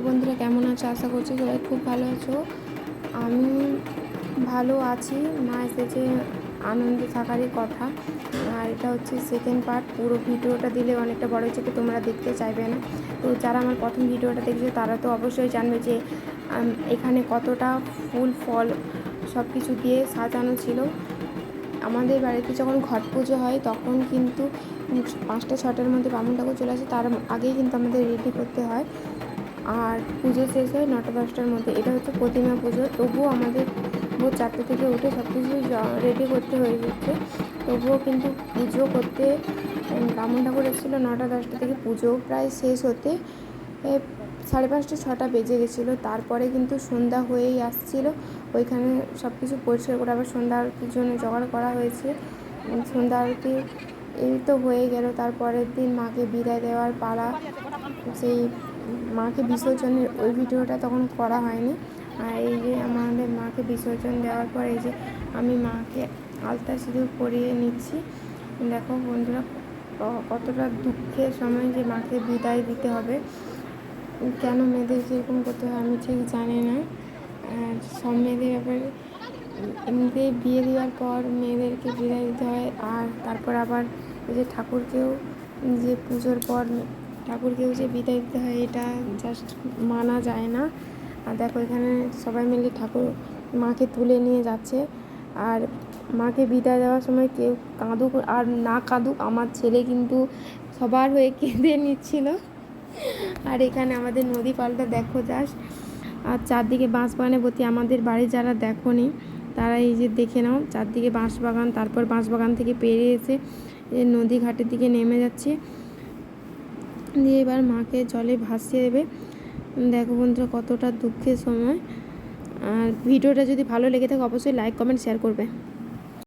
বন্ধুরা, কেমন আছো? আশা করছি সবাই খুব ভালো আছো। আমি ভালো আছি। মা এসেছে, আনন্দে থাকারই কথা। আর এটা হচ্ছে সেকেন্ড পার্ট। পুরো ভিডিওটা দিলে অনেকটা বড় হচ্ছে, তোমরা দেখতে চাইবে না। তো যারা আমার প্রথম ভিডিওটা দেখছো তারা তো অবশ্যই জানবে যে এখানে কতটা ফুল ফল সব কিছু দিয়ে সাজানো ছিল। আমাদের বাড়িতে যখন ঘট পুজো হয় তখন কিন্তু 5টা-6টার মধ্যে বামুন ঠাকুর চলে আসে। তার আগেই কিন্তু আমাদের রেডি করতে হয়, আর পুজো শেষ হয় 9টা-10টার মধ্যে। এটা হচ্ছে প্রতিমা পুজো। তবুও আমাদের ভোর 4টে থেকে উঠে সব কিছু রেডি করতে হয়ে যাচ্ছে। তবুও কিন্তু পুজো করতে বামুন ঠাকুর এসেছিলো 9টা-10টা থেকে, পুজো প্রায় শেষ হতে 5:30-6টা বেজে গেছিলো। তারপরে কিন্তু সন্ধ্যা হয়েই আসছিলো। ওইখানে সব কিছু পরিষ্কার করে আবার সন্ধ্যা আরতির জন্য জোগাড় করা হয়েছে। সন্ধ্যা আরতি এই তো হয়ে গেল। তারপরের দিন মাকে বিদায় দেওয়ার পালা। সেই মাকে বিসর্জনের ওই ভিডিওটা তখন করা হয়নি। আর এই যে আমাদের মাকে বিসর্জন দেওয়ার পর এই যে আমি মাকে আলতা সিঁদুর পরিয়ে নিচ্ছি। দেখো বন্ধুরা, কতটা দুঃখের সময় যে মাকে বিদায় দিতে হবে। কেন মেয়েদের যেরকম করতে হয় আমি ঠিক জানি না। আর সব মেয়েদের ব্যাপারে এমনিতে বিয়ে দেওয়ার পর মেয়েদেরকে বিদায় দিতে হয়। আর তারপর আবার এই যে ঠাকুরকেও, যে পুজোর পর ঠাকুরকেও যে বিদায় দিতে হয়, এটা জাস্ট মানা যায় না। আর দেখো এখানে সবাই মিলে ঠাকুর মাকে তুলে নিয়ে যাচ্ছে। আর মাকে বিদায় দেওয়ার সময় কেউ কাঁদুক আর না কাঁদুক, আমার ছেলে কিন্তু সবার হয়ে কেঁদে নিচ্ছিল। আর এখানে আমাদের নদী পালটা দেখো জাস্ট। আর চারদিকে বাঁশবাগানে ভর্তি। আমাদের বাড়ি যারা দেখোনি তারা এই যে দেখে নাও, চারদিকে বাঁশবাগান। তারপর বাঁশবাগান থেকে পেরিয়ে এসে নদী ঘাটের দিকে নেমে যাচ্ছে, দিয়ে এবার মাকে জলে ভাসিয়ে দেবে। দেখো বন্ধুরা, কতটা দুঃখের সময়। আর ভিডিওটা যদি ভালো লেগে থাকে অবশ্যই লাইক, কমেন্ট, শেয়ার করবে।